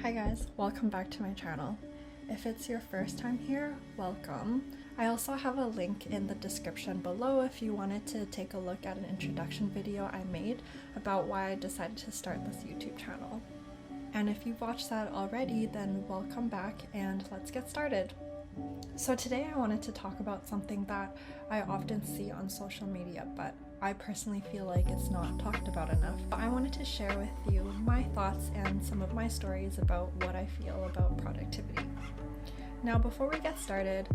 Hi guys, welcome back to my channel. If it's your first time here, welcome. I also have a link in the description below if you wanted to take a look at an introduction video I made about why I decided to start this YouTube channel. And if you've watched that already, then welcome back and let's get started. So today I wanted to talk about something that I often see on social media, but I personally feel like it's not talked about enough. I wanted to share with you my thoughts and some of my stories about what I feel about productivity. Now, before we get started,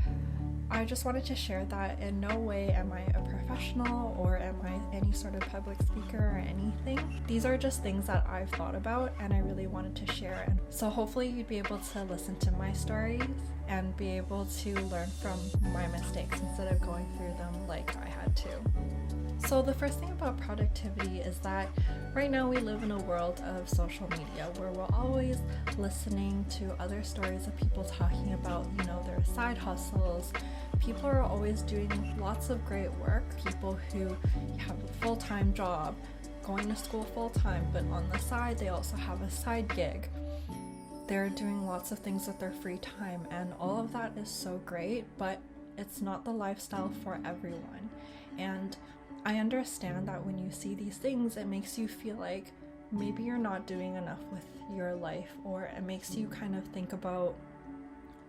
I just wanted to share that in no way am I a professional or am I any sort of public speaker or anything. These are just things that I've thought about and I really wanted to share. And so hopefully you'd be able to listen to my stories and be able to learn from my mistakes instead of going through them like I had to. So the first thing about productivity is that right now we live in a world of social media where we're always listening to other stories of people talking about, their side hustles. People are always doing lots of great work. People who have a full-time job, going to school full-time, but on the side they also have a side gig. They're doing lots of things with their free time, and all of that is so great, but it's not the lifestyle for everyone. And I understand that when you see these things, it makes you feel like maybe you're not doing enough with your life, or it makes you kind of think about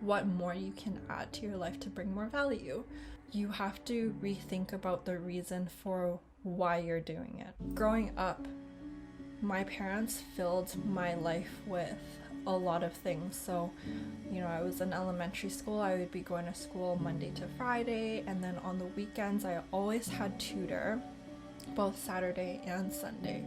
what more you can add to your life to bring more value. You have to rethink about the reason for why you're doing it. Growing up, my parents filled my life with a lot of things. So, I was in elementary school, I would be going to school Monday to Friday, and then on the weekends I always had tutor, both Saturday and Sunday.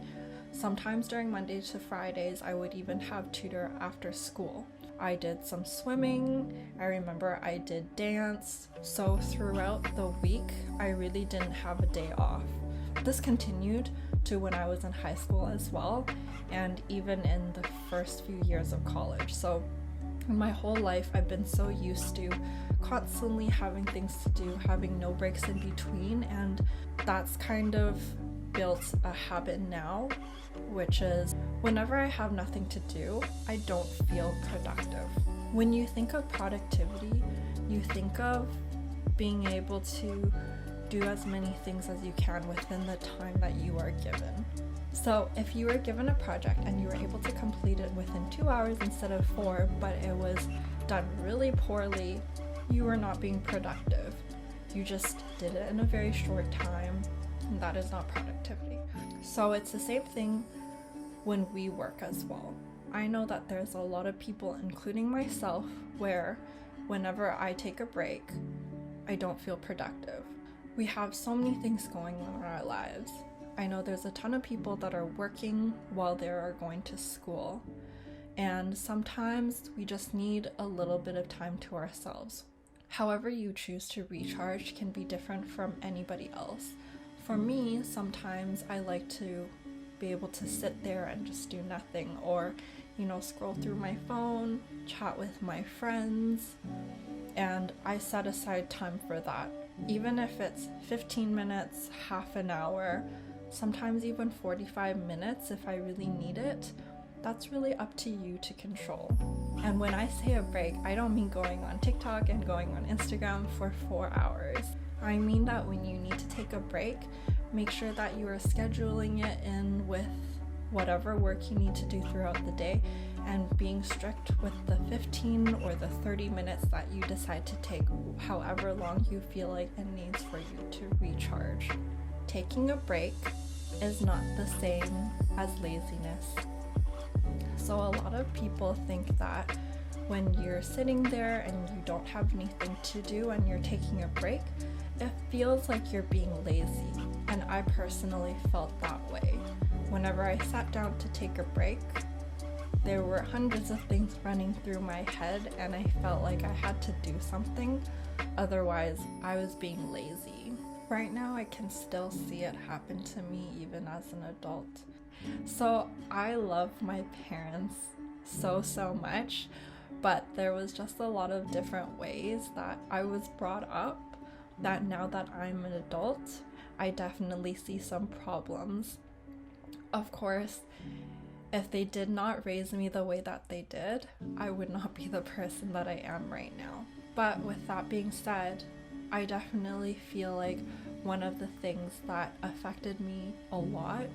Sometimes during Monday to Fridays I would even have tutor after school. I did some swimming, I remember I did dance, so throughout the week I really didn't have a day off. This continued to when I was in high school as well, and even in the first few years of college. So my whole life I've been so used to constantly having things to do, having no breaks in between, and that's kind of built a habit now, which is whenever I have nothing to do, I don't feel productive. When you think of productivity, you think of being able to do as many things as you can within the time that you are given. So if you were given a project and you were able to complete it within 2 hours instead of 4, but it was done really poorly, you were not being productive. You just did it in a very short time, and that is not productivity. So it's the same thing when we work as well. I know that there's a lot of people, including myself, where whenever I take a break, I don't feel productive. We have so many things going on in our lives. I know there's a ton of people that are working while they are going to school, and sometimes we just need a little bit of time to ourselves. However you choose to recharge can be different from anybody else. For me, sometimes I like to be able to sit there and just do nothing, or scroll through my phone, chat with my friends, and I set aside time for that. Even if it's 15 minutes, half an hour, sometimes even 45 minutes if I really need it, that's really up to you to control. And when I say a break, I don't mean going on TikTok and going on Instagram for 4 hours. I mean that when you need to take a break, make sure that you are scheduling it in with whatever work you need to do throughout the day, and being strict with the 15 or the 30 minutes that you decide to take, however long you feel like it needs for you to recharge. Taking a break is not the same as laziness. So a lot of people think that when you're sitting there and you don't have anything to do and you're taking a break, it feels like you're being lazy. And I personally felt that way. Whenever I sat down to take a break, there were hundreds of things running through my head and I felt like I had to do something, otherwise I was being lazy. Right now I can still see it happen to me even as an adult. So I love my parents so much, but there was just a lot of different ways that I was brought up that now that I'm an adult, I definitely see some problems. Of course, If they did not raise me the way that they did, I would not be the person that I am right now. But with that being said, I definitely feel like one of the things that affected me a lot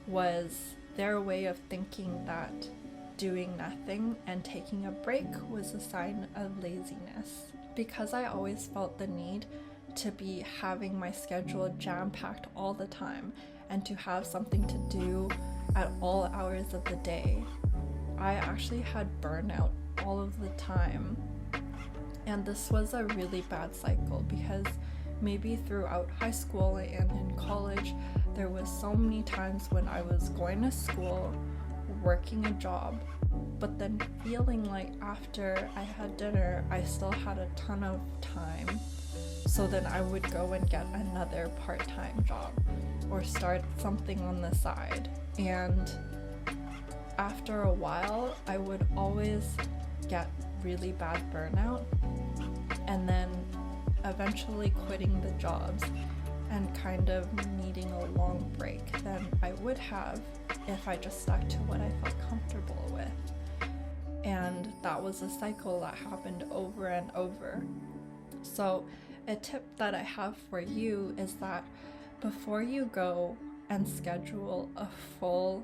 was their way of thinking that doing nothing and taking a break was a sign of laziness. Because I always felt the need to be having my schedule jam-packed all the time and to have something to do at all hours of the day, I actually had burnout all of the time. And this was a really bad cycle because maybe throughout high school and in college, there was so many times when I was going to school, working a job, but then feeling like after I had dinner, I still had a ton of time. So then I would go and get another part-time job or start something on the side. And after a while, I would always get really bad burnout and then eventually quitting the jobs and kind of needing a long break than I would have if I just stuck to what I felt comfortable with. And that was a cycle that happened over and over. So a tip that I have for you is that before you go and schedule a full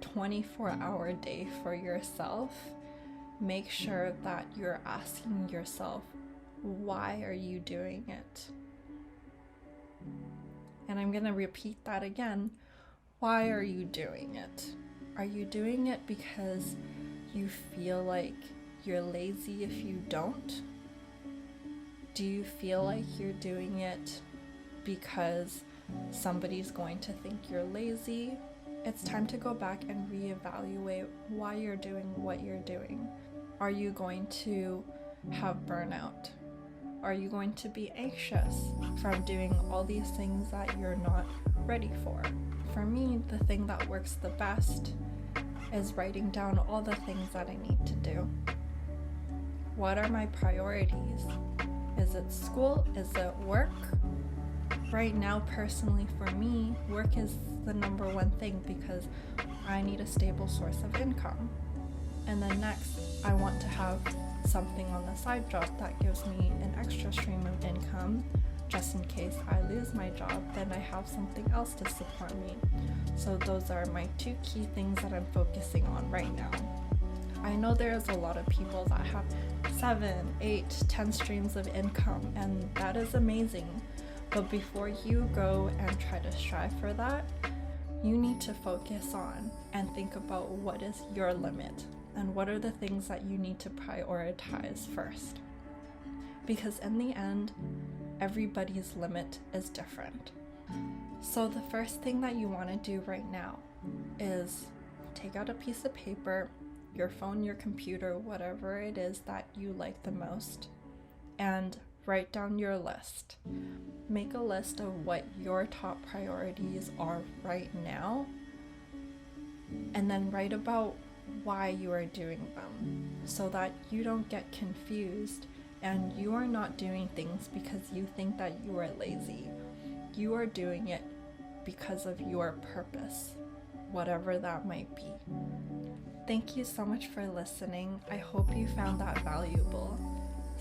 24-hour day for yourself, make sure that you're asking yourself, why are you doing it? And I'm gonna repeat that again. Why are you doing it? Are you doing it because you feel like you're lazy if you don't? Do you feel like you're doing it because somebody's going to think you're lazy? It's time to go back and reevaluate why you're doing what you're doing. Are you going to have burnout? Are you going to be anxious from doing all these things that you're not ready for? For me, the thing that works the best is writing down all the things that I need to do. What are my priorities? Is it school? Is it work? Right now, personally for me, work is the number one thing because I need a stable source of income. And then next, I want to have something on the side job that gives me an extra stream of income. Just in case I lose my job, then I have something else to support me. So those are my two key things that I'm focusing on right now. I know there's a lot of people that have 7, 8, 10 streams of income, and that is amazing. But before you go and try to strive for that, you need to focus on and think about what is your limit and what are the things that you need to prioritize first. Because in the end, everybody's limit is different. So the first thing that you want to do right now is take out a piece of paper, your phone, your computer, whatever it is that you like the most, and write down your list. Make a list of what your top priorities are right now, and then write about why you are doing them so that you don't get confused and you are not doing things because you think that you are lazy. You are doing it because of your purpose, whatever that might be. Thank you so much for listening. I hope you found that valuable.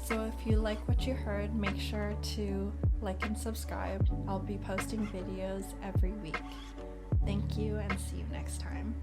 So if you like what you heard, make sure to like and subscribe. I'll be posting videos every week. Thank you and see you next time.